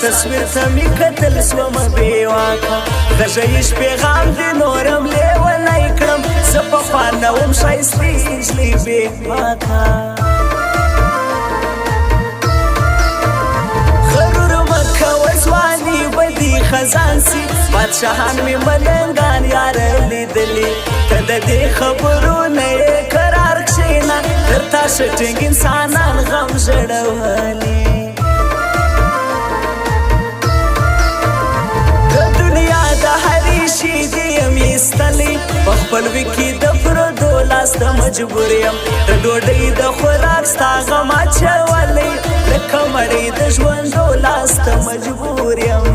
تصویر ته می کتل سوم بې واکه غږیش پیغام دې نورم لیونی کړم زه پخوا نه وم ښایستې نجلۍ بې واکه غرور مه کوه ځواني به دې خزان سي بادشاهان مې ملنګان یاره لیدلي ته د دې خبرو نه یې قرار کښېنه تر تا ښه ټینګ انسانان غم ژړولي په خپل وکي د پردو لاس ته مجبور یم د ډوډۍ د خوراک ستا غم اچولی لکه مړۍ د ژوندو لاس ته مجبور یم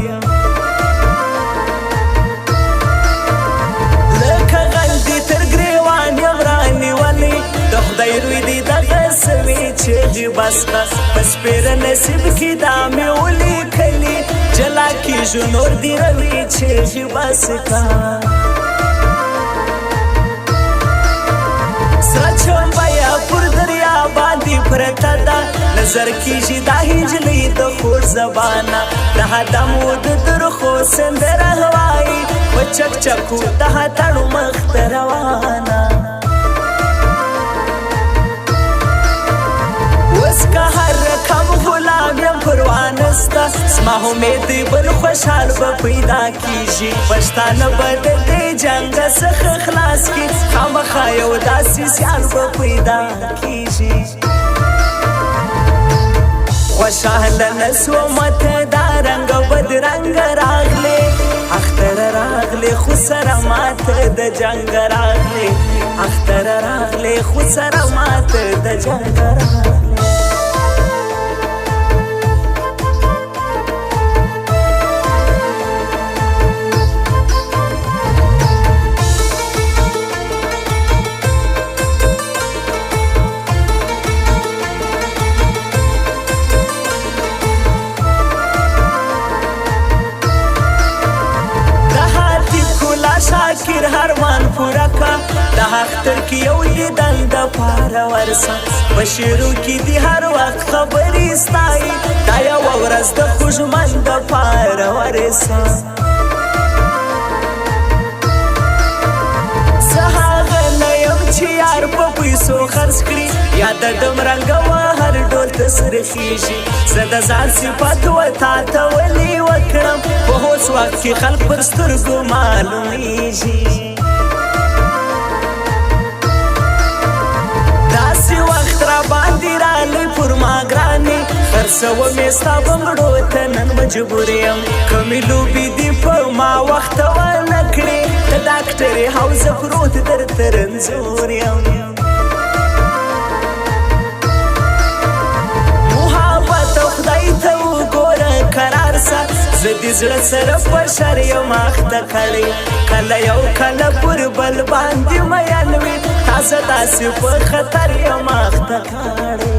لکه غل دې تر ګریوان یم رانیولی د خدای روی دې دغه سوي چغې بس کړه په سپېره نصیب کې دا مې ولیکلي جلا کېږو نور دې روي چغې بس کړه چومبیا پر دریا باندې پرته ده نظر کېږي دا هنجلۍ د خور زبانه د هدمو د درخو سندره وایي په چکچکو د هتړو مخ ته روانه اوس که هر رقم غلام یم پروا نسته زما امید بل خوشحال به پیدا کېږي پښتانه به د دې جنګ څخه خلاص کړي خامخا یو داسې سیال به پیدا کېږي خوشحاله نه سومه ته دا رنګ بدرنګ راغلې اختر راغلې خو سره ماته د جنګ راغلې اختر راغلې خو سره ماته د جنګ راغلې شاکر هرمان پورا کا د اختر کې یو لیدل د پاره ورسه په شعرو کې دې هر وخت خبرې ستایي دا یوه ورځ د خوږمن د پاره ورسه زه هغه نه یم چې یار په پیسو خرڅ کړي یا د دم رنګوه هر ډول ته سره خېږي زه د ځان صفت و تا ته ولې وکړم په اوس وخت کې خلک پر سترګو معلومیږي داسې وخت را باندې رالی پر ما ګرانې خرڅومې ستا بنګړو ته نن مجبور یم کمې لوبې دې په ما وخت ونه کړې د ډاکټرې حوزه پروت درته رنځور یم زه دې زړه سره په شر یم اخته کړی کله یو کله پر بل باندې مین وي تازه داسې په خطر یم اخته کړی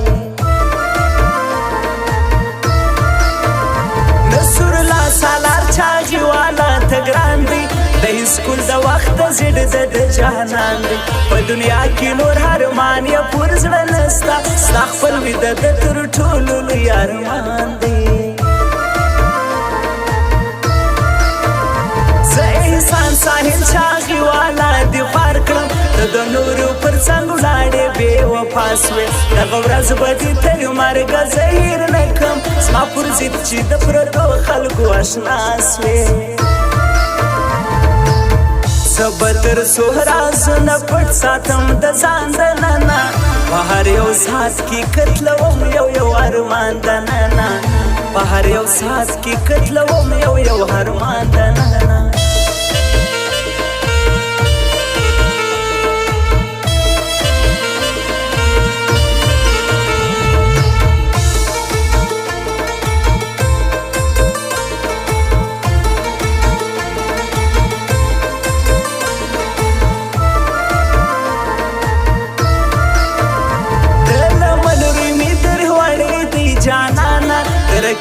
نصر الله سالار چاغي والا ته ګران دی د هیڅکل د وخت زړه د جهنم دی په دنیا کې نور هرمان یې پر زړه نسته ستا خپل وي د تر ټولو لوی ارمان دی ساحل چاغي والا دې خوار کړم ته د نورو پر څنګ ولاړې بې وفا سوې دغه ورځ به دې تر مرګه زه هېر نه کړم زما پر ضد چې د پردو خلکو اشنا سوې زه به تر څو رازونه پټ ساتم د ځان دننه په هر یو ساعت کې کتلوم یو ارمان دننه په هر یو ساعت کې کتلوم یو ارمان دننه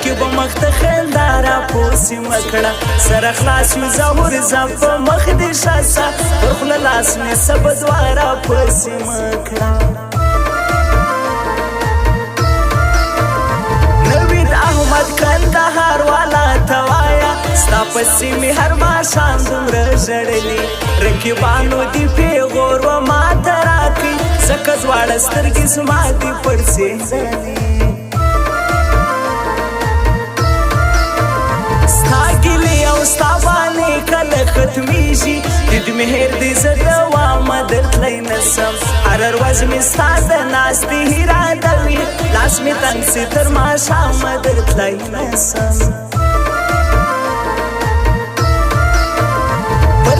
کې به مخ ته خندا راپوسې مه کړه سره خلاص یو ظهور زه په مخ دې ښه پر خوله لاس مې سبه دوه راپسې مه کړه نوید احمد کندهار والا ستا په سیمې هر ماښام دومره ژړلي رقیبانو دې پیغور و ماته راکړي ځکه دواړه سترګې زما دې پړسېدلې ستا ګیلې او ستا بانې کله ختمیږي دید مهر دې زه دوامه درتلی نسم هره ورځ مې ستا د ناستې اراده وي لاس مې تنګ سي تر ماښامه درتلی نسم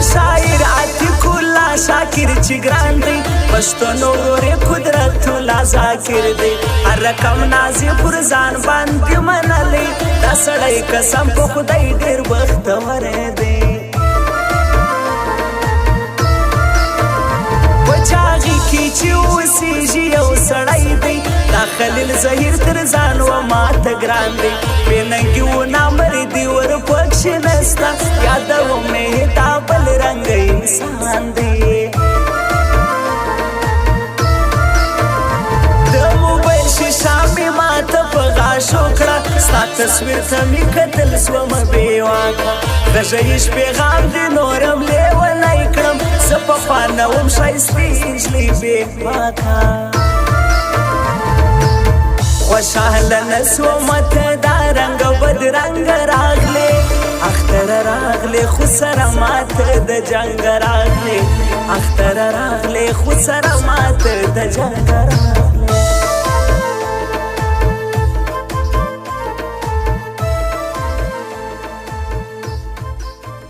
پر شاعر عتیق الله شاکر چې ګران دی پښتون ورور قدرت الله ذاکر دی هر رقم نازې پر ځان باندې منلی دا سړی قسم په خدای ډېر بختور دی په چاغي کې چې اوسېږي یو سړی دی دا خلیل زهیر تر ځان و ماته ګران دی بې ننګي و نامردي ور پکښې نسته یادوم مې دا بل رنګه انسان دی د موبایل شیشه مې ماته په غاښو کړه ستا تصویر ته مې کتل سومه بې واکه غږیز پیغام دې نورم لیونی کړم زه پخوا نه وم ښایستې نجلۍ بې باکه خوشحاله نسومه ته دا رنګه بدرنګه راغلې اختر راغلې خو سره ماته د جنګ راغلې اختر راغلې خو سره ماته د جنګ راغلې